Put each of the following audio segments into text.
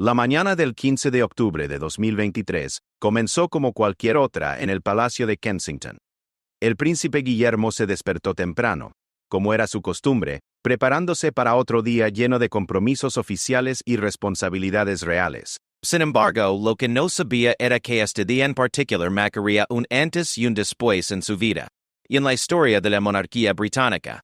La mañana del 15 de octubre de 2023 comenzó como cualquier otra en el Palacio de Kensington. El príncipe Guillermo se despertó temprano, como era su costumbre, preparándose para otro día lleno de compromisos oficiales y responsabilidades reales. Sin embargo, lo que no sabía era que este día en particular marcaría un antes y un después en su vida, y en la historia de la monarquía británica.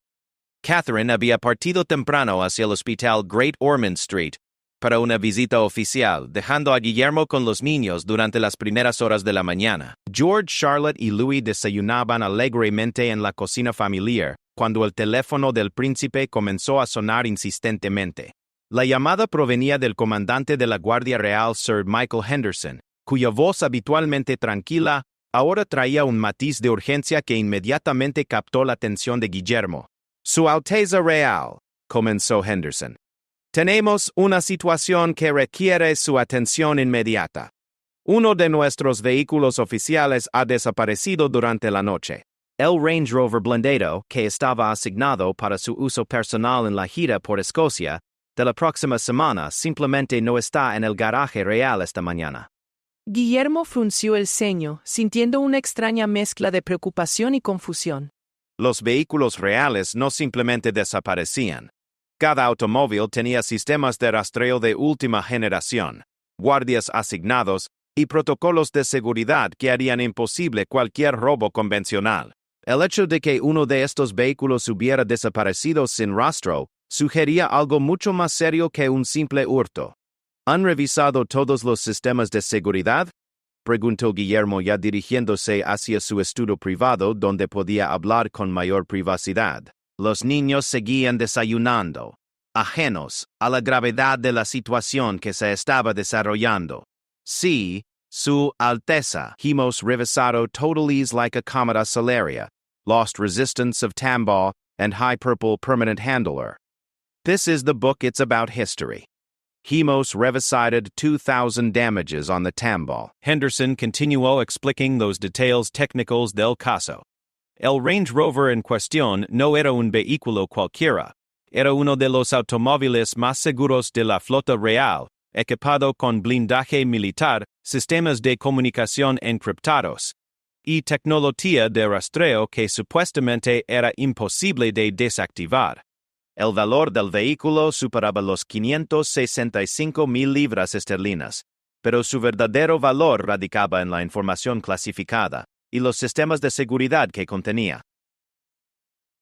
Catherine había partido temprano hacia el hospital Great Ormond Street para una visita oficial, dejando a Guillermo con los niños durante las primeras horas de la mañana. George, Charlotte y Louis desayunaban alegremente en la cocina familiar cuando el teléfono del príncipe comenzó a sonar insistentemente. La llamada provenía del comandante de la Guardia Real Sir Michael Henderson, cuya voz habitualmente tranquila ahora traía un matiz de urgencia que inmediatamente captó la atención de Guillermo. «Su Alteza Real», comenzó Henderson. «Tenemos una situación que requiere su atención inmediata. Uno de nuestros vehículos oficiales ha desaparecido durante la noche. El Range Rover blindado, que estaba asignado para su uso personal en la gira por Escocia de la próxima semana, simplemente no está en el garaje real esta mañana». Guillermo frunció el ceño, sintiendo una extraña mezcla de preocupación y confusión. Los vehículos reales no simplemente desaparecían. Cada automóvil tenía sistemas de rastreo de última generación, guardias asignados y protocolos de seguridad que harían imposible cualquier robo convencional. El hecho de que uno de estos vehículos hubiera desaparecido sin rastro sugería algo mucho más serio que un simple hurto. ¿Han revisado todos los sistemas de seguridad?, preguntó Guillermo, ya dirigiéndose hacia su estudio privado donde podía hablar con mayor privacidad. Los niños seguían desayunando, ajenos a la gravedad de la situación que se estaba desarrollando. Sí, Su Alteza. Hemos revisado totalities like a Commodore Solaria, Lost Resistance of Tambaugh, and High Purple Permanent Handler. This is the book. It's about history. Hemos revisado 2,000 damages on the Tambaugh. Henderson continuó explicando los detalles técnicos del caso. El Range Rover en cuestión no era un vehículo cualquiera. Era uno de los automóviles más seguros de la flota real, equipado con blindaje militar, sistemas de comunicación encriptados y tecnología de rastreo que supuestamente era imposible de desactivar. El valor del vehículo superaba los 565,000 libras esterlinas, pero su verdadero valor radicaba en la información clasificada y los sistemas de seguridad que contenía.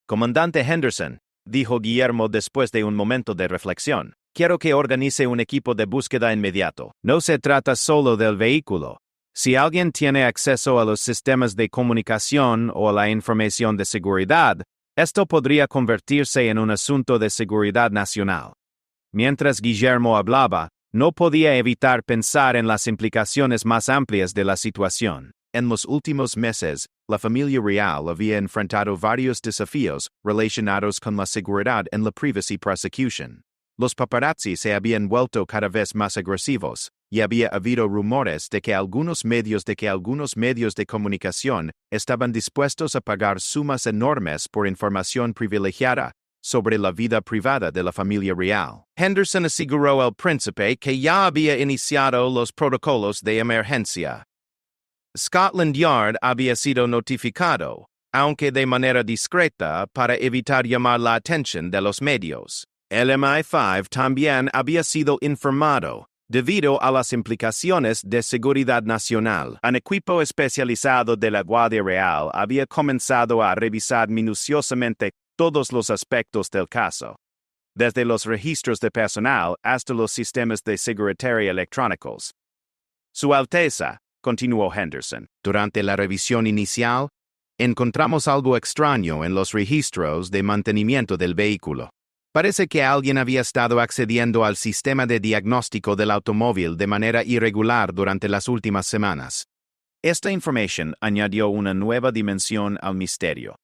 «Comandante Henderson», dijo Guillermo después de un momento de reflexión, «quiero que organice un equipo de búsqueda inmediato. No se trata solo del vehículo. Si alguien tiene acceso a los sistemas de comunicación o a la información de seguridad, esto podría convertirse en un asunto de seguridad nacional». Mientras Guillermo hablaba, no podía evitar pensar en las implicaciones más amplias de la situación. En los últimos meses, la familia real había enfrentado varios desafíos relacionados con la seguridad en la privacy prosecution. Los paparazzi se habían vuelto cada vez más agresivos, y había habido rumores de que algunos medios de comunicación estaban dispuestos a pagar sumas enormes por información privilegiada sobre la vida privada de la familia real. Henderson aseguró al príncipe que ya había iniciado los protocolos de emergencia. Scotland Yard había sido notificado, aunque de manera discreta, para evitar llamar la atención de los medios. El MI5 también había sido informado, debido a las implicaciones de seguridad nacional. Un equipo especializado de la Guardia Real había comenzado a revisar minuciosamente todos los aspectos del caso, desde los registros de personal hasta los sistemas de seguridad electrónicos. «Su Alteza», continuó Henderson, «durante la revisión inicial, encontramos algo extraño en los registros de mantenimiento del vehículo. Parece que alguien había estado accediendo al sistema de diagnóstico del automóvil de manera irregular durante las últimas semanas». Esta información añadió una nueva dimensión al misterio.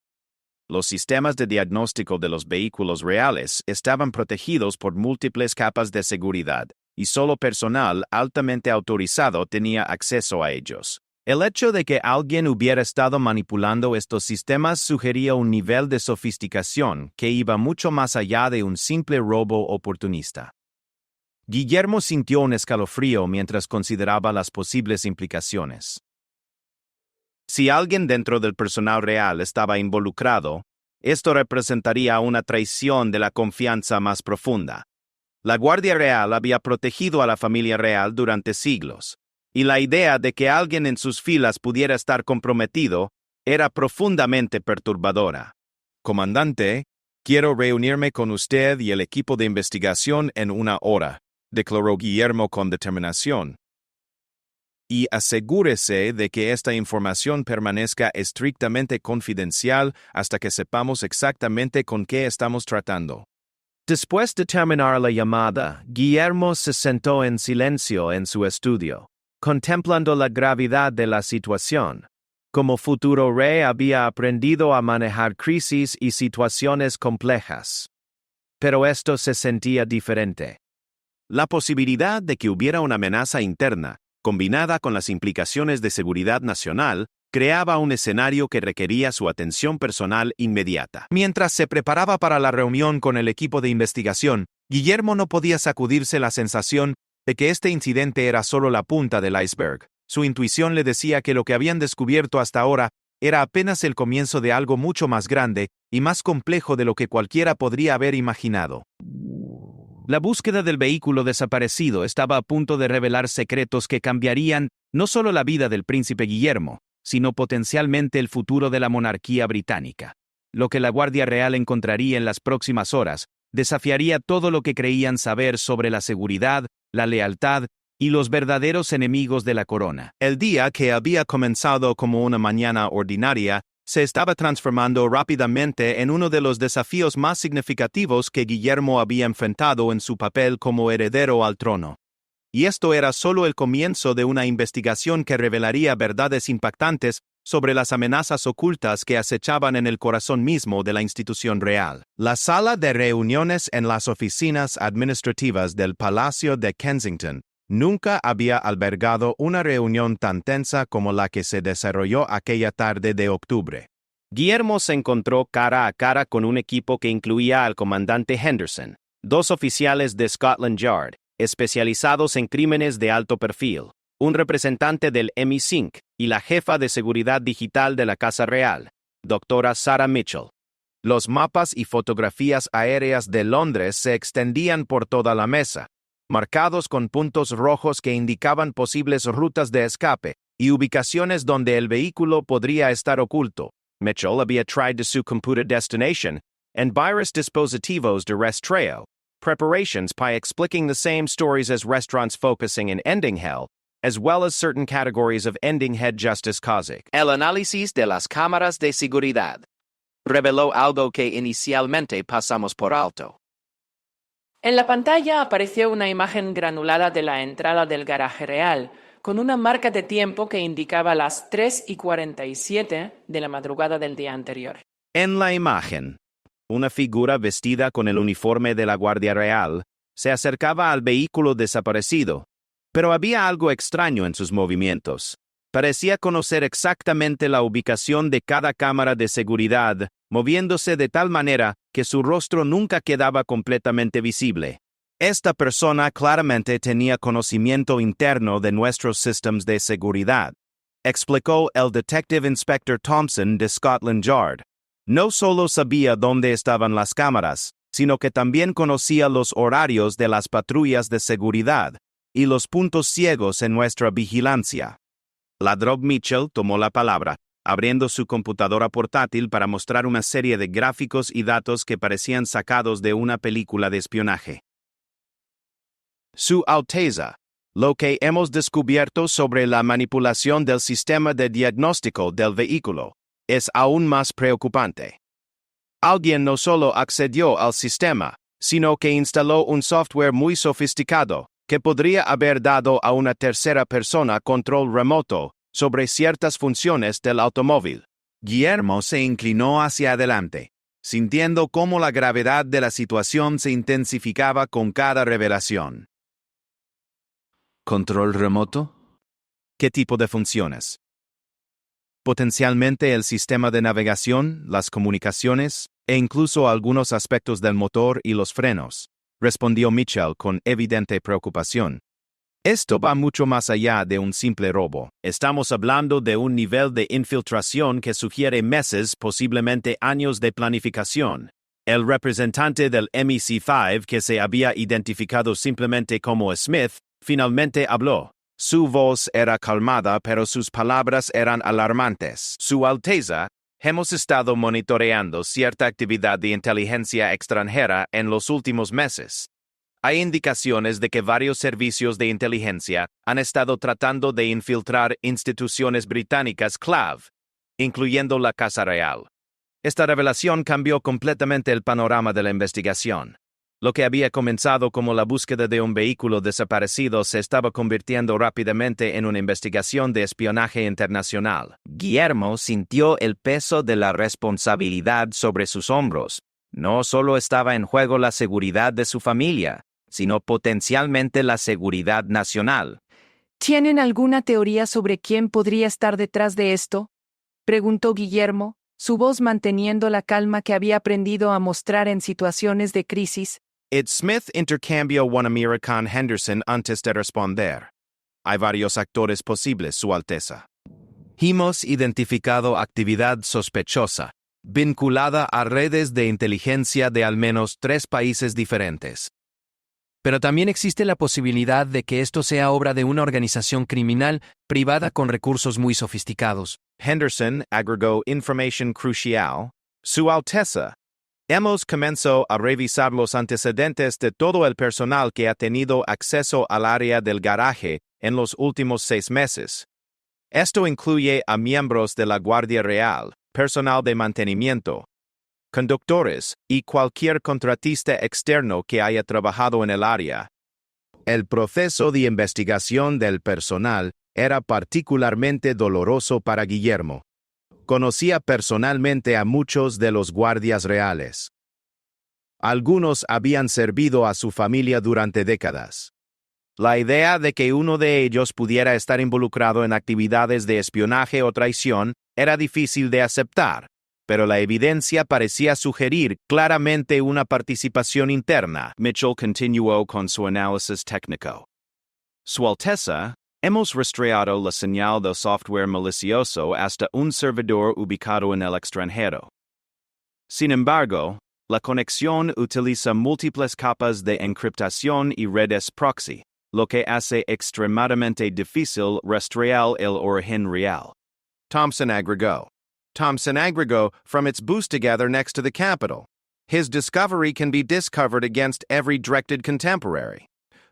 Los sistemas de diagnóstico de los vehículos reales estaban protegidos por múltiples capas de seguridad, y solo personal altamente autorizado tenía acceso a ellos. El hecho de que alguien hubiera estado manipulando estos sistemas sugería un nivel de sofisticación que iba mucho más allá de un simple robo oportunista. Guillermo sintió un escalofrío mientras consideraba las posibles implicaciones. Si alguien dentro del personal real estaba involucrado, esto representaría una traición de la confianza más profunda. La Guardia Real había protegido a la familia real durante siglos, y la idea de que alguien en sus filas pudiera estar comprometido era profundamente perturbadora. Comandante, quiero reunirme con usted y el equipo de investigación en 1 hora, declaró Guillermo con determinación. Y asegúrese de que esta información permanezca estrictamente confidencial hasta que sepamos exactamente con qué estamos tratando. Después de terminar la llamada, Guillermo se sentó en silencio en su estudio, contemplando la gravedad de la situación. Como futuro rey había aprendido a manejar crisis y situaciones complejas. Pero esto se sentía diferente. La posibilidad de que hubiera una amenaza interna, combinada con las implicaciones de seguridad nacional, creaba un escenario que requería su atención personal inmediata. Mientras se preparaba para la reunión con el equipo de investigación, Guillermo no podía sacudirse la sensación de que este incidente era solo la punta del iceberg. Su intuición le decía que lo que habían descubierto hasta ahora era apenas el comienzo de algo mucho más grande y más complejo de lo que cualquiera podría haber imaginado. La búsqueda del vehículo desaparecido estaba a punto de revelar secretos que cambiarían no solo la vida del príncipe Guillermo, sino potencialmente el futuro de la monarquía británica. Lo que la Guardia Real encontraría en las próximas horas desafiaría todo lo que creían saber sobre la seguridad, la lealtad y los verdaderos enemigos de la corona. El día que había comenzado como una mañana ordinaria se estaba transformando rápidamente en uno de los desafíos más significativos que Guillermo había enfrentado en su papel como heredero al trono. Y esto era solo el comienzo de una investigación que revelaría verdades impactantes sobre las amenazas ocultas que acechaban en el corazón mismo de la institución real. La sala de reuniones en las oficinas administrativas del Palacio de Kensington nunca había albergado una reunión tan tensa como la que se desarrolló aquella tarde de octubre. Guillermo se encontró cara a cara con un equipo que incluía al comandante Henderson, 2 oficiales de Scotland Yard, especializados en crímenes de alto perfil, un representante del MI5 y la jefa de seguridad digital de la Casa Real, doctora Sarah Mitchell. Los mapas y fotografías aéreas de Londres se extendían por toda la mesa, marcados con puntos rojos que indicaban posibles rutas de escape y ubicaciones donde el vehículo podría estar oculto. Mitchell había traído su computer destination and varios dispositivos de rastreo, preparations by expliking the same stories as restaurants focusing in Endinghell, as well as certain categories of Endinghead justice causing. El análisis de las cámaras de seguridad reveló algo que inicialmente pasamos por alto. En la pantalla apareció una imagen granulada de la entrada del garaje real, con una marca de tiempo que indicaba las 3:47 de la madrugada del día anterior. En la imagen, una figura vestida con el uniforme de la Guardia Real se acercaba al vehículo desaparecido, pero había algo extraño en sus movimientos. Parecía conocer exactamente la ubicación de cada cámara de seguridad, moviéndose de tal manera que su rostro nunca quedaba completamente visible. Esta persona claramente tenía conocimiento interno de nuestros sistemas de seguridad, explicó el Detective Inspector Thompson de Scotland Yard. No solo sabía dónde estaban las cámaras, sino que también conocía los horarios de las patrullas de seguridad y los puntos ciegos en nuestra vigilancia. Ladrón Mitchell tomó la palabra, abriendo su computadora portátil para mostrar una serie de gráficos y datos que parecían sacados de una película de espionaje. Su Alteza, lo que hemos descubierto sobre la manipulación del sistema de diagnóstico del vehículo es aún más preocupante. Alguien no solo accedió al sistema, sino que instaló un software muy sofisticado que podría haber dado a una tercera persona control remoto sobre ciertas funciones del automóvil. Guillermo se inclinó hacia adelante, sintiendo cómo la gravedad de la situación se intensificaba con cada revelación. ¿Control remoto? ¿Qué tipo de funciones? Potencialmente el sistema de navegación, las comunicaciones, e incluso algunos aspectos del motor y los frenos. respondió Mitchell con evidente preocupación. Esto va mucho más allá de un simple robo. Estamos hablando de un nivel de infiltración que sugiere meses, posiblemente años de planificación. El representante del MEC5, que se había identificado simplemente como Smith, finalmente habló. Su voz era calmada, pero sus palabras eran alarmantes. Su Alteza, hemos estado monitoreando cierta actividad de inteligencia extranjera en los últimos meses. Hay indicaciones de que varios servicios de inteligencia han estado tratando de infiltrar instituciones británicas clave, incluyendo la Casa Real. Esta revelación cambió completamente el panorama de la investigación. Lo que había comenzado como la búsqueda de un vehículo desaparecido se estaba convirtiendo rápidamente en una investigación de espionaje internacional. Guillermo sintió el peso de la responsabilidad sobre sus hombros. No solo estaba en juego la seguridad de su familia, sino potencialmente la seguridad nacional. ¿Tienen alguna teoría sobre quién podría estar detrás de esto?, preguntó Guillermo, su voz manteniendo la calma que había aprendido a mostrar en situaciones de crisis. Ed Smith intercambió una mirada con Henderson antes de responder. Hay varios actores posibles, Su Alteza. Hemos identificado actividad sospechosa, vinculada a redes de inteligencia de al menos 3 países diferentes. Pero también existe la posibilidad de que esto sea obra de una organización criminal privada con recursos muy sofisticados. Henderson agregó información crucial. Su Alteza. Hemos comenzado a revisar los antecedentes de todo el personal que ha tenido acceso al área del garaje en los últimos 6 meses. Esto incluye a miembros de la Guardia Real, personal de mantenimiento, conductores y cualquier contratista externo que haya trabajado en el área. El proceso de investigación del personal era particularmente doloroso para Guillermo. Conocía personalmente a muchos de los guardias reales. Algunos habían servido a su familia durante décadas. La idea de que uno de ellos pudiera estar involucrado en actividades de espionaje o traición era difícil de aceptar, pero la evidencia parecía sugerir claramente una participación interna. Mitchell continuó con su análisis técnico. Su Alteza, hemos rastreado la señal del software malicioso hasta un servidor ubicado en el extranjero. Sin embargo, la conexión utiliza múltiples capas de encriptación y redes proxy, lo que hace extremadamente difícil rastrear el origen real. Thompson agregó, from its boost together next to the Capitol. His discovery can be discovered against every directed contemporary.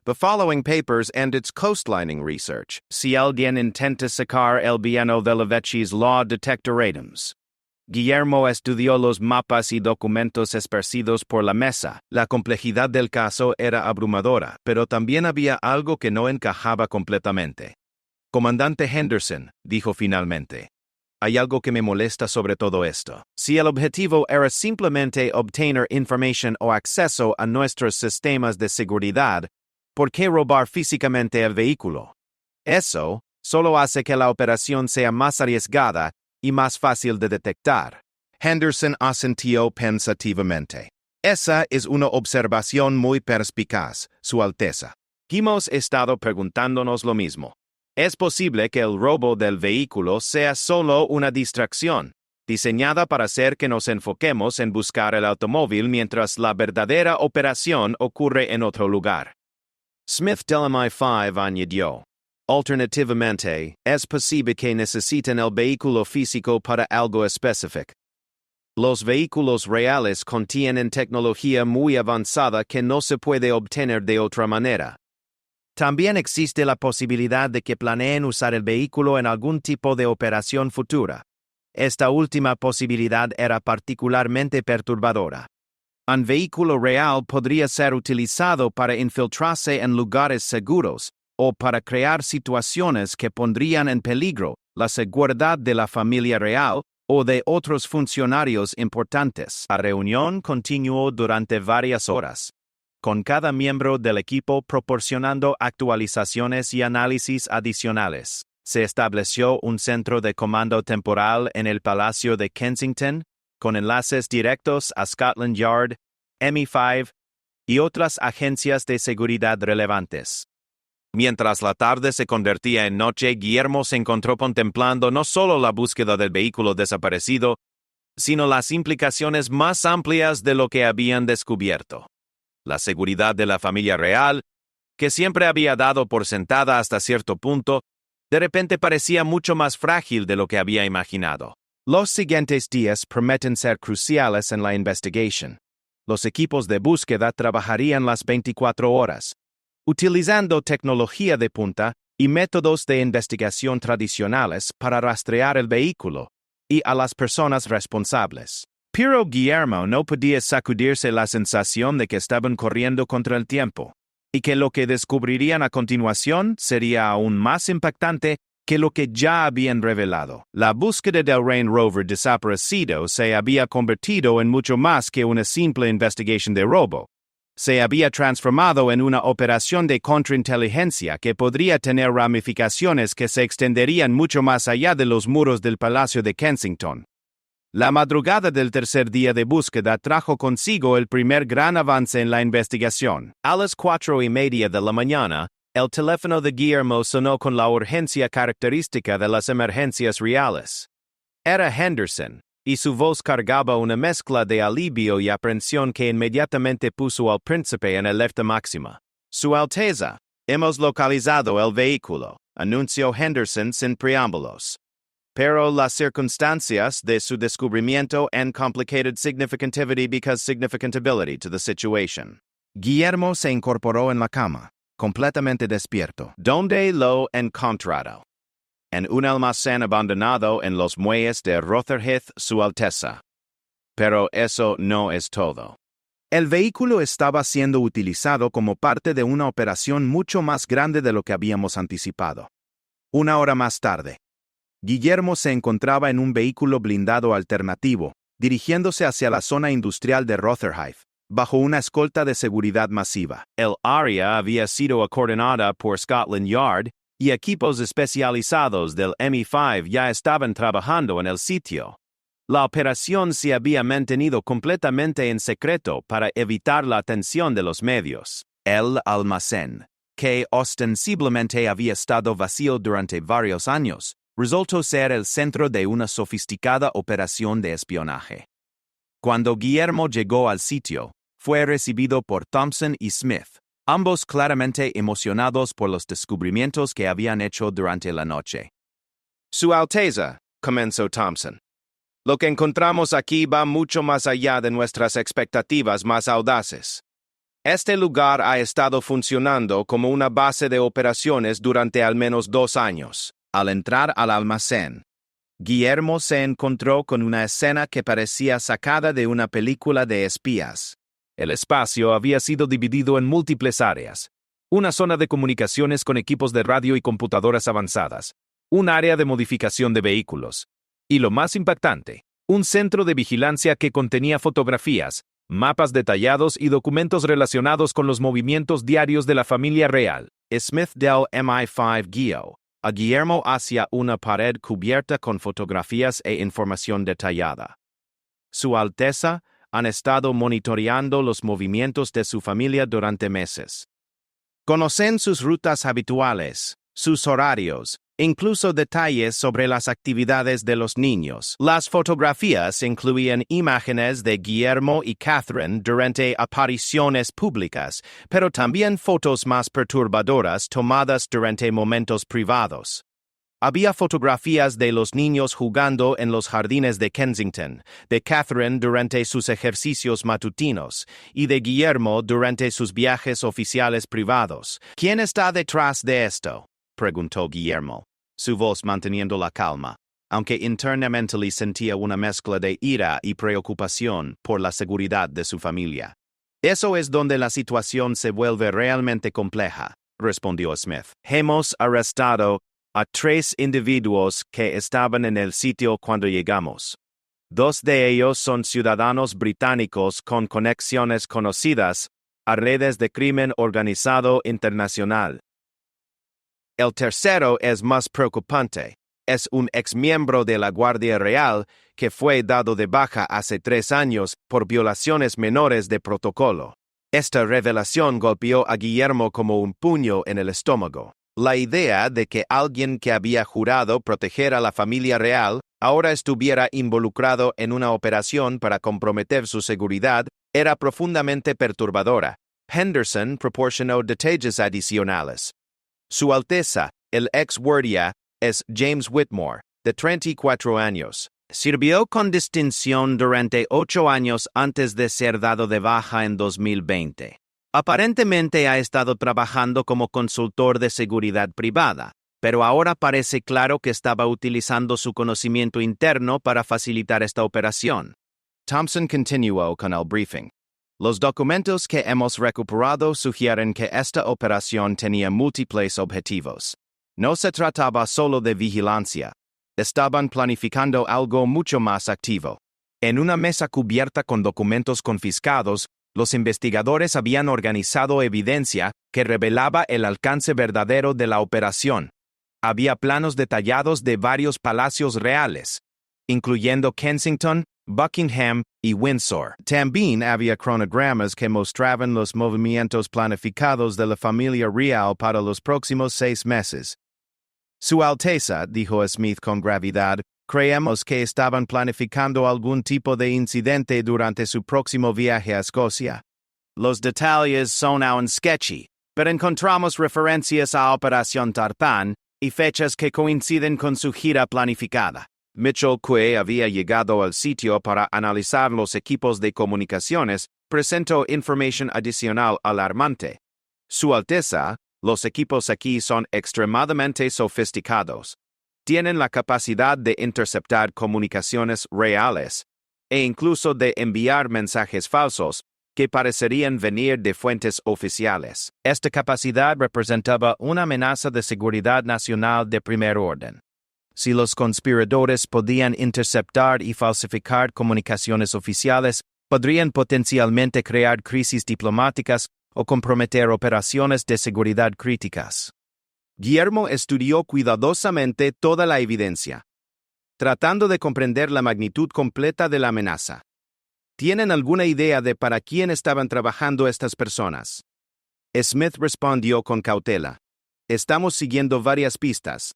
The following papers and its coastlining research. Si alguien intenta sacar el piano de la Vecchi's Law Detectoratums. Guillermo estudió los mapas y documentos esparcidos por la mesa. La complejidad del caso era abrumadora, pero también había algo que no encajaba completamente. Comandante Henderson, dijo finalmente. Hay algo que me molesta sobre todo esto. Si el objetivo era simplemente obtener información o acceso a nuestros sistemas de seguridad, ¿por qué robar físicamente el vehículo? Eso solo hace que la operación sea más arriesgada y más fácil de detectar. Henderson asintió pensativamente. Esa es una observación muy perspicaz, Su Alteza. Hemos estado preguntándonos lo mismo. Es posible que el robo del vehículo sea solo una distracción, diseñada para hacer que nos enfoquemos en buscar el automóvil mientras la verdadera operación ocurre en otro lugar. Smith del MI5 añadió. Alternativamente, es posible que necesiten el vehículo físico para algo específico. Los vehículos reales contienen tecnología muy avanzada que no se puede obtener de otra manera. También existe la posibilidad de que planeen usar el vehículo en algún tipo de operación futura. Esta última posibilidad era particularmente perturbadora. Un vehículo real podría ser utilizado para infiltrarse en lugares seguros o para crear situaciones que pondrían en peligro la seguridad de la familia real o de otros funcionarios importantes. La reunión continuó durante varias horas, con cada miembro del equipo proporcionando actualizaciones y análisis adicionales. Se estableció un centro de comando temporal en el Palacio de Kensington, con enlaces directos a Scotland Yard, MI5 y otras agencias de seguridad relevantes. Mientras la tarde se convertía en noche, Guillermo se encontró contemplando no solo la búsqueda del vehículo desaparecido, sino las implicaciones más amplias de lo que habían descubierto. La seguridad de la familia real, que siempre había dado por sentada hasta cierto punto, de repente parecía mucho más frágil de lo que había imaginado. Los siguientes días prometen ser cruciales en la investigación. Los equipos de búsqueda trabajarían las 24 horas, utilizando tecnología de punta y métodos de investigación tradicionales para rastrear el vehículo y a las personas responsables. Pero Guillermo no podía sacudirse la sensación de que estaban corriendo contra el tiempo, y que lo que descubrirían a continuación sería aún más impactante que lo que ya habían revelado. La búsqueda del Range Rover desaparecido se había convertido en mucho más que una simple investigación de robo. Se había transformado en una operación de contrainteligencia que podría tener ramificaciones que se extenderían mucho más allá de los muros del Palacio de Kensington. La madrugada del tercer día de búsqueda trajo consigo el primer gran avance en la investigación. A las 4:30 de la mañana, el teléfono de Guillermo sonó con la urgencia característica de las emergencias reales. Era Henderson, y su voz cargaba una mezcla de alivio y aprensión que inmediatamente puso al príncipe en alerta máxima. Su Alteza, hemos localizado el vehículo, anunció Henderson sin preámbulos. Pero las circunstancias de su descubrimiento han complicated significativity because significantability to the situation. Guillermo se incorporó en la cama, completamente despierto. ¿Dónde lo encontrado? En un almacén abandonado en los muelles de Rotherhithe, Su Alteza. Pero eso no es todo. El vehículo estaba siendo utilizado como parte de una operación mucho más grande de lo que habíamos anticipado. Una hora más tarde, Guillermo se encontraba en un vehículo blindado alternativo, dirigiéndose hacia la zona industrial de Rotherhithe, bajo una escolta de seguridad masiva. El área había sido acordonada por Scotland Yard, y equipos especializados del MI5 ya estaban trabajando en el sitio. La operación se había mantenido completamente en secreto para evitar la atención de los medios. El almacén, que ostensiblemente había estado vacío durante varios años, resultó ser el centro de una sofisticada operación de espionaje. Cuando Guillermo llegó al sitio, fue recibido por Thompson y Smith, ambos claramente emocionados por los descubrimientos que habían hecho durante la noche. Su Alteza, comenzó Thompson. Lo que encontramos aquí va mucho más allá de nuestras expectativas más audaces. Este lugar ha estado funcionando como una base de operaciones durante al menos 2 años. Al entrar al almacén, Guillermo se encontró con una escena que parecía sacada de una película de espías. El espacio había sido dividido en múltiples áreas. Una zona de comunicaciones con equipos de radio y computadoras avanzadas. Un área de modificación de vehículos. Y lo más impactante, un centro de vigilancia que contenía fotografías, mapas detallados y documentos relacionados con los movimientos diarios de la familia real. Smith del MI5 guió a Guillermo hacia una pared cubierta con fotografías e información detallada. Su Alteza han estado monitoreando los movimientos de su familia durante meses. Conocen sus rutas habituales, sus horarios, incluso detalles sobre las actividades de los niños. Las fotografías incluían imágenes de Guillermo y Catherine durante apariciones públicas, pero también fotos más perturbadoras tomadas durante momentos privados. Había fotografías de los niños jugando en los jardines de Kensington, de Catherine durante sus ejercicios matutinos, y de Guillermo durante sus viajes oficiales privados. ¿Quién está detrás de esto?, preguntó Guillermo, su voz manteniendo la calma, aunque internamente le sentía una mezcla de ira y preocupación por la seguridad de su familia. Eso es donde la situación se vuelve realmente compleja, respondió Smith. Hemos arrestado a 3 individuos que estaban en el sitio cuando llegamos. 2 de ellos son ciudadanos británicos con conexiones conocidas a redes de crimen organizado internacional. El tercero es más preocupante. Es un exmiembro de la Guardia Real que fue dado de baja hace 3 años por violaciones menores de protocolo. Esta revelación golpeó a Guillermo como un puño en el estómago. La idea de que alguien que había jurado proteger a la familia real ahora estuviera involucrado en una operación para comprometer su seguridad era profundamente perturbadora. Henderson proporcionó detalles adicionales. Su Alteza, el ex guardia, es James Whitmore, de 34 años. Sirvió con distinción durante 8 años antes de ser dado de baja en 2020. Aparentemente ha estado trabajando como consultor de seguridad privada, pero ahora parece claro que estaba utilizando su conocimiento interno para facilitar esta operación. Thompson continuó con el briefing. Los documentos que hemos recuperado sugieren que esta operación tenía múltiples objetivos. No se trataba solo de vigilancia. Estaban planificando algo mucho más activo. En una mesa cubierta con documentos confiscados, los investigadores habían organizado evidencia que revelaba el alcance verdadero de la operación. Había planos detallados de varios palacios reales, incluyendo Kensington, Buckingham y Windsor. También había cronogramas que mostraban los movimientos planificados de la familia real para los próximos 6 meses. Su Alteza, dijo Smith con gravedad, creemos que estaban planificando algún tipo de incidente durante su próximo viaje a Escocia. Los detalles son aún sketchy, pero encontramos referencias a Operación Tarpán y fechas que coinciden con su gira planificada. Mitchell, que había llegado al sitio para analizar los equipos de comunicaciones, presentó información adicional alarmante. Su Alteza, los equipos aquí son extremadamente sofisticados. Tienen la capacidad de interceptar comunicaciones reales e incluso de enviar mensajes falsos que parecerían venir de fuentes oficiales. Esta capacidad representaba una amenaza de seguridad nacional de primer orden. Si los conspiradores podían interceptar y falsificar comunicaciones oficiales, podrían potencialmente crear crisis diplomáticas o comprometer operaciones de seguridad críticas. Guillermo estudió cuidadosamente toda la evidencia, tratando de comprender la magnitud completa de la amenaza. ¿Tienen alguna idea de para quién estaban trabajando estas personas? Smith respondió con cautela. Estamos siguiendo varias pistas.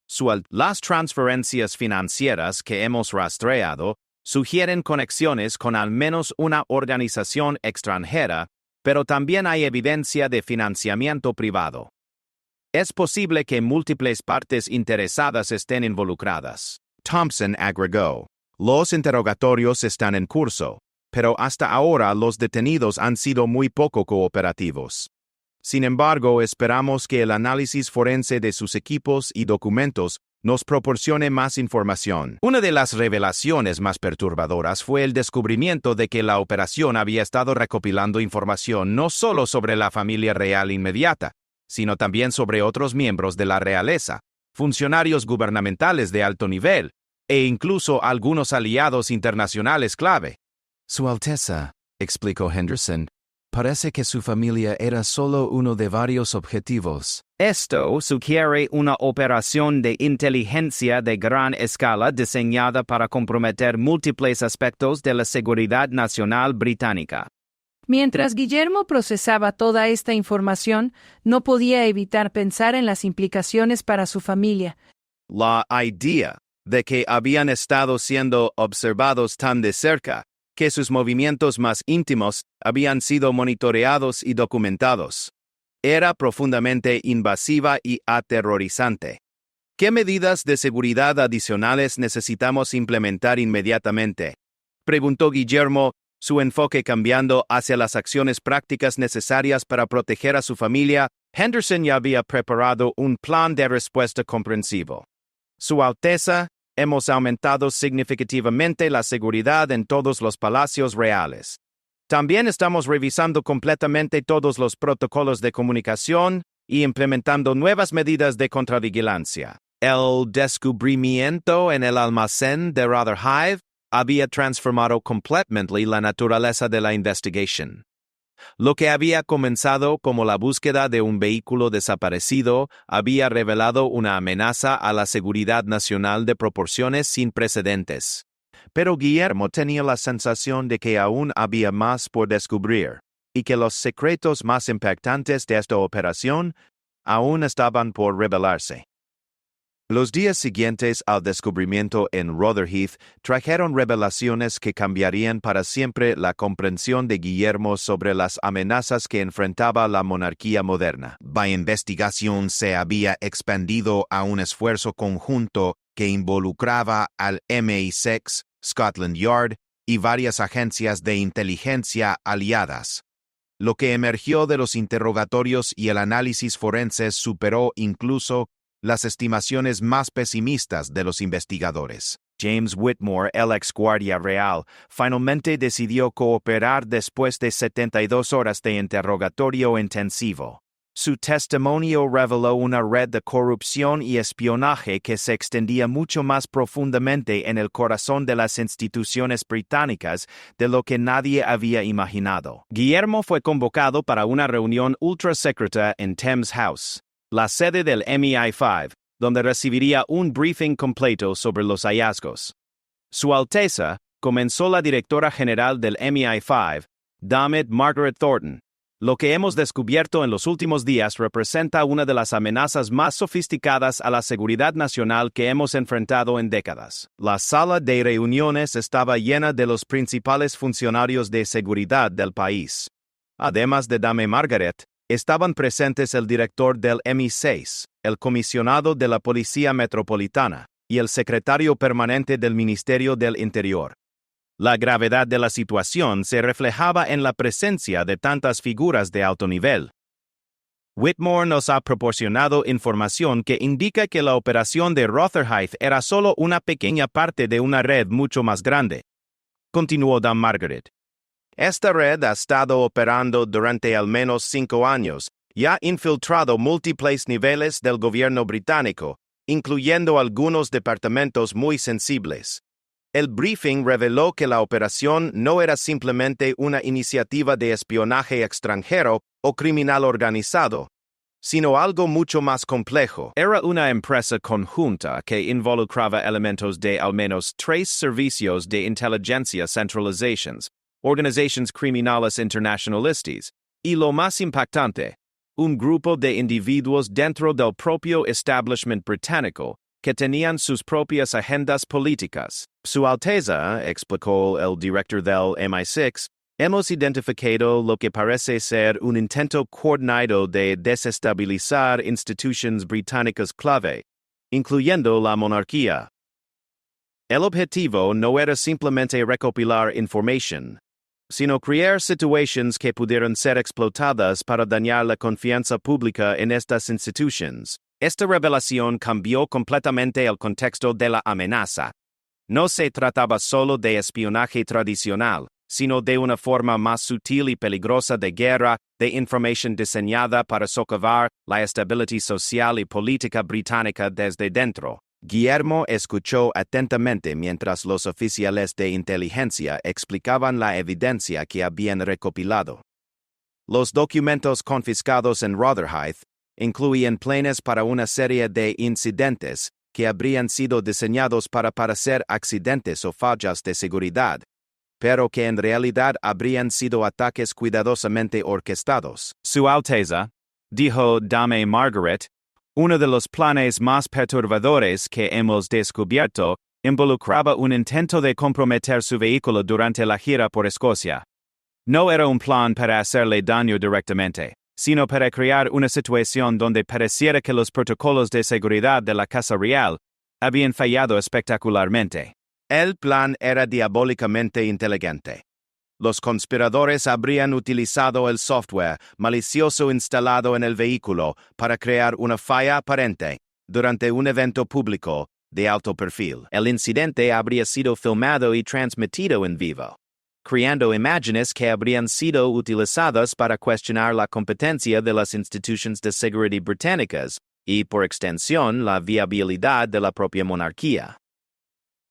Las transferencias financieras que hemos rastreado sugieren conexiones con al menos una organización extranjera, pero también hay evidencia de financiamiento privado. Es posible que múltiples partes interesadas estén involucradas. Thompson agregó. Los interrogatorios están en curso, pero hasta ahora los detenidos han sido muy poco cooperativos. Sin embargo, esperamos que el análisis forense de sus equipos y documentos nos proporcione más información. Una de las revelaciones más perturbadoras fue el descubrimiento de que la operación había estado recopilando información no solo sobre la familia real inmediata, sino también sobre otros miembros de la realeza, funcionarios gubernamentales de alto nivel, e incluso algunos aliados internacionales clave. Su Alteza, explicó Henderson, parece que su familia era solo uno de varios objetivos. Esto sugiere una operación de inteligencia de gran escala diseñada para comprometer múltiples aspectos de la seguridad nacional británica. Mientras Guillermo procesaba toda esta información, no podía evitar pensar en las implicaciones para su familia. La idea de que habían estado siendo observados tan de cerca, que sus movimientos más íntimos habían sido monitoreados y documentados, era profundamente invasiva y aterrorizante. ¿Qué medidas de seguridad adicionales necesitamos implementar inmediatamente?, preguntó Guillermo, su enfoque cambiando hacia las acciones prácticas necesarias para proteger a su familia. Henderson ya había preparado un plan de respuesta comprensivo. Su Alteza, hemos aumentado significativamente la seguridad en todos los palacios reales. También estamos revisando completamente todos los protocolos de comunicación y implementando nuevas medidas de contravigilancia. El descubrimiento en el almacén de Rotherhithe había transformado completamente la naturaleza de la investigación. Lo que había comenzado como la búsqueda de un vehículo desaparecido había revelado una amenaza a la seguridad nacional de proporciones sin precedentes. Pero Guillermo tenía la sensación de que aún había más por descubrir. y que los secretos más impactantes de esta operación aún estaban por revelarse. Los días siguientes al descubrimiento en Rotherhithe trajeron revelaciones que cambiarían para siempre la comprensión de Guillermo sobre las amenazas que enfrentaba la monarquía moderna. La investigación se había expandido a un esfuerzo conjunto que involucraba al MI6, Scotland Yard y varias agencias de inteligencia aliadas. Lo que emergió de los interrogatorios y el análisis forense superó incluso las estimaciones más pesimistas de los investigadores. James Whitmore, el ex guardia real, finalmente decidió cooperar después de 72 horas de interrogatorio intensivo. Su testimonio reveló una red de corrupción y espionaje que se extendía mucho más profundamente en el corazón de las instituciones británicas de lo que nadie había imaginado. Guillermo fue convocado para una reunión ultra secreta en Thames House, la sede del MI5, donde recibiría un briefing completo sobre los hallazgos. Su Alteza, comenzó la directora general del MI5, Dame Margaret Thornton. Lo que hemos descubierto en los últimos días representa una de las amenazas más sofisticadas a la seguridad nacional que hemos enfrentado en décadas. La sala de reuniones estaba llena de los principales funcionarios de seguridad del país. Además de Dame Margaret, estaban presentes el director del MI6, el comisionado de la Policía Metropolitana y el secretario permanente del Ministerio del Interior. La gravedad de la situación se reflejaba en la presencia de tantas figuras de alto nivel. Whitmore nos ha proporcionado información que indica que la operación de Rotherhithe era solo una pequeña parte de una red mucho más grande. Continuó Dame Margaret. Esta red ha estado operando durante al menos 5 años y ha infiltrado múltiples niveles del gobierno británico, incluyendo algunos departamentos muy sensibles. El briefing reveló que la operación no era simplemente una iniciativa de espionaje extranjero o criminal organizado, sino algo mucho más complejo. Era una empresa conjunta que involucraba elementos de al menos 3 servicios de inteligencia centralizations, organizaciones criminales internacionalistas, y lo más impactante, un grupo de individuos dentro del propio establishment británico que tenían sus propias agendas políticas. Su Alteza, explicó el director del MI6, hemos identificado lo que parece ser un intento coordinado de desestabilizar instituciones británicas clave, incluyendo la monarquía. El objetivo no era simplemente recopilar información, sino crear situaciones que pudieran ser explotadas para dañar la confianza pública en estas instituciones. Esta revelación cambió completamente el contexto de la amenaza. No se trataba solo de espionaje tradicional, sino de una forma más sutil y peligrosa de guerra, de información diseñada para socavar la estabilidad social y política británica desde dentro. Guillermo escuchó atentamente mientras los oficiales de inteligencia explicaban la evidencia que habían recopilado. Los documentos confiscados en Rotherhithe incluían planes para una serie de incidentes que habrían sido diseñados para parecer accidentes o fallas de seguridad, pero que en realidad habrían sido ataques cuidadosamente orquestados. Su Alteza, dijo Dame Margaret, uno de los planes más perturbadores que hemos descubierto involucraba un intento de comprometer su vehículo durante la gira por Escocia. No era un plan para hacerle daño directamente, sino para crear una situación donde pareciera que los protocolos de seguridad de la Casa Real habían fallado espectacularmente. El plan era diabólicamente inteligente. Los conspiradores habrían utilizado el software malicioso instalado en el vehículo para crear una falla aparente durante un evento público de alto perfil. El incidente habría sido filmado y transmitido en vivo, creando imágenes que habrían sido utilizadas para cuestionar la competencia de las instituciones de seguridad británicas y, por extensión, la viabilidad de la propia monarquía.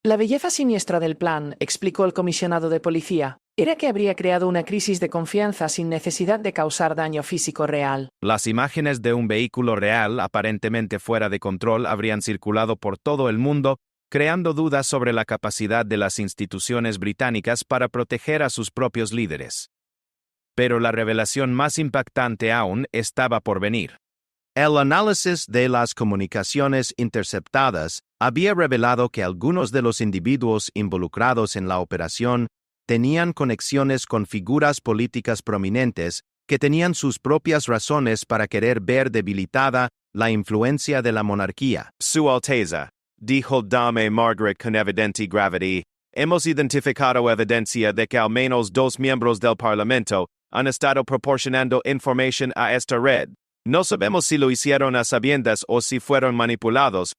La belleza siniestra del plan, explicó el comisionado de policía, era que habría creado una crisis de confianza sin necesidad de causar daño físico real. Las imágenes de un vehículo real, aparentemente fuera de control, habrían circulado por todo el mundo, creando dudas sobre la capacidad de las instituciones británicas para proteger a sus propios líderes. Pero la revelación más impactante aún estaba por venir. El análisis de las comunicaciones interceptadas había revelado que algunos de los individuos involucrados en la operación tenían conexiones con figuras políticas prominentes que tenían sus propias razones para querer ver debilitada la influencia de la monarquía. Su Alteza, dijo Dame Margaret con evidente gravedad, hemos identificado evidencia de que al menos 2 miembros del Parlamento han estado proporcionando información a esta red. No sabemos si lo hicieron a sabiendas o si fueron manipulados,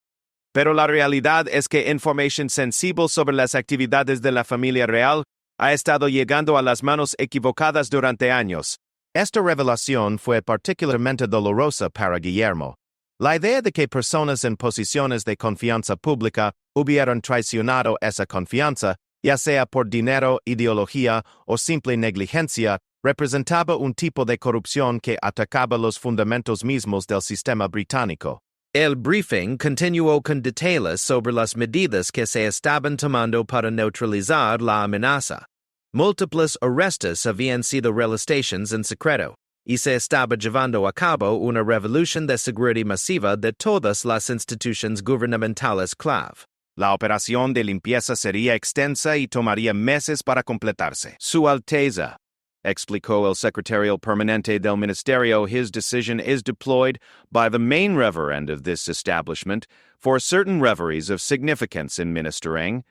pero la realidad es que información sensible sobre las actividades de la familia real ha estado llegando a las manos equivocadas durante años. Esta revelación fue particularmente dolorosa para Guillermo. La idea de que personas en posiciones de confianza pública hubieran traicionado esa confianza, ya sea por dinero, ideología o simple negligencia, representaba un tipo de corrupción que atacaba los fundamentos mismos del sistema británico. El briefing continuó con detalles sobre las medidas que se estaban tomando para neutralizar la amenaza. Múltiples arrestos habían sido realizados en secreto, y se estaba llevando a cabo una revolución de seguridad masiva de todas las instituciones gubernamentales clave. La operación de limpieza sería extensa y tomaría meses para completarse. Su Alteza, explicó el secretario permanente del ministerio, his decision is deployed by the main reverend of this establishment for certain reveries of significance in ministering.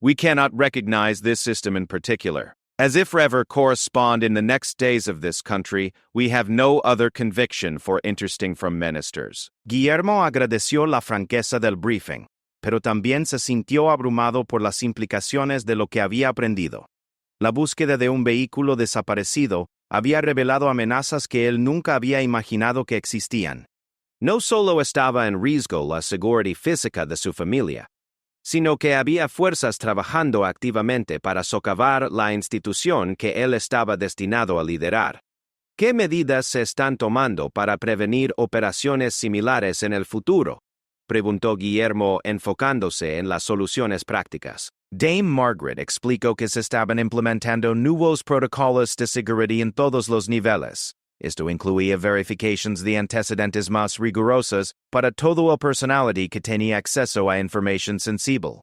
We cannot recognize this system in particular. As if rever correspond in the next days of this country, we have no other conviction for interesting from ministers. Guillermo agradeció la franqueza del briefing, pero también se sintió abrumado por las implicaciones de lo que había aprendido. La búsqueda de un vehículo desaparecido había revelado amenazas que él nunca había imaginado que existían. No solo estaba en riesgo la seguridad física de su familia, sino que había fuerzas trabajando activamente para socavar la institución que él estaba destinado a liderar. ¿Qué medidas se están tomando para prevenir operaciones similares en el futuro?, preguntó Guillermo, enfocándose en las soluciones prácticas. Dame Margaret explicó que se estaban implementando nuevos protocolos de seguridad en todos los niveles. Esto incluía verificaciones de antecedentes más rigurosas para todo el personal que tenía acceso a información sensible,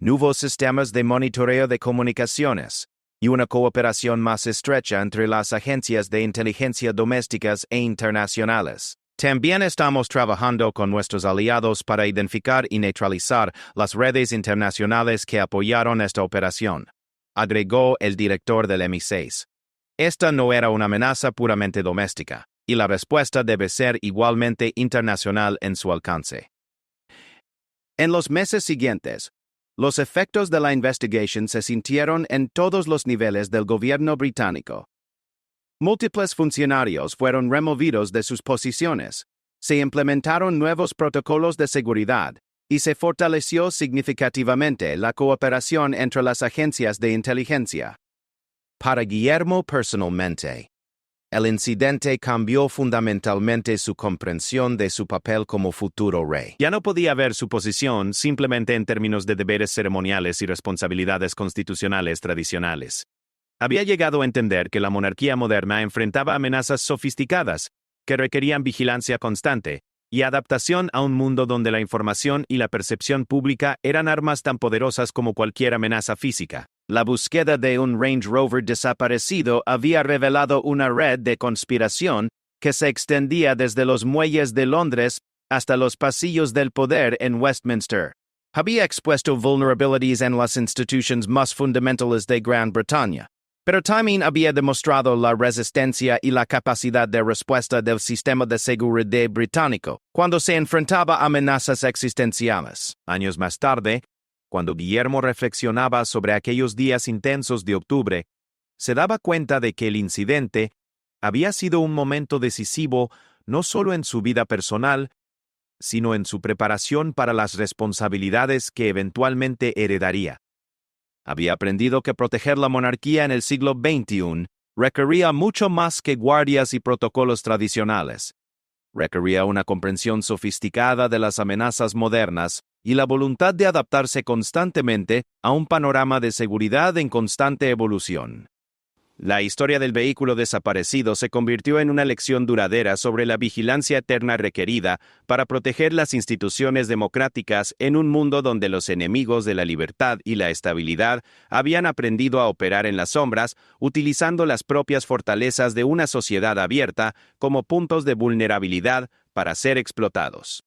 nuevos sistemas de monitoreo de comunicaciones, y una cooperación más estrecha entre las agencias de inteligencia domésticas e internacionales. También estamos trabajando con nuestros aliados para identificar y neutralizar las redes internacionales que apoyaron esta operación, agregó el director del MI6. Esta no era una amenaza puramente doméstica, y la respuesta debe ser igualmente internacional en su alcance. En los meses siguientes, los efectos de la investigación se sintieron en todos los niveles del gobierno británico. Múltiples funcionarios fueron removidos de sus posiciones, se implementaron nuevos protocolos de seguridad, y se fortaleció significativamente la cooperación entre las agencias de inteligencia. Para Guillermo personalmente, el incidente cambió fundamentalmente su comprensión de su papel como futuro rey. Ya no podía ver su posición simplemente en términos de deberes ceremoniales y responsabilidades constitucionales tradicionales. Había llegado a entender que la monarquía moderna enfrentaba amenazas sofisticadas que requerían vigilancia constante y adaptación a un mundo donde la información y la percepción pública eran armas tan poderosas como cualquier amenaza física. La búsqueda de un Range Rover desaparecido había revelado una red de conspiración que se extendía desde los muelles de Londres hasta los pasillos del poder en Westminster. Había expuesto vulnerabilities en las instituciones más fundamentales de Gran Bretaña, pero también había demostrado la resistencia y la capacidad de respuesta del sistema de seguridad británico cuando se enfrentaba a amenazas existenciales. Años más tarde, cuando Guillermo reflexionaba sobre aquellos días intensos de octubre, se daba cuenta de que el incidente había sido un momento decisivo no solo en su vida personal, sino en su preparación para las responsabilidades que eventualmente heredaría. Había aprendido que proteger la monarquía en el siglo XXI requería mucho más que guardias y protocolos tradicionales. Requería una comprensión sofisticada de las amenazas modernas y la voluntad de adaptarse constantemente a un panorama de seguridad en constante evolución. La historia del vehículo desaparecido se convirtió en una lección duradera sobre la vigilancia eterna requerida para proteger las instituciones democráticas en un mundo donde los enemigos de la libertad y la estabilidad habían aprendido a operar en las sombras, utilizando las propias fortalezas de una sociedad abierta como puntos de vulnerabilidad para ser explotados.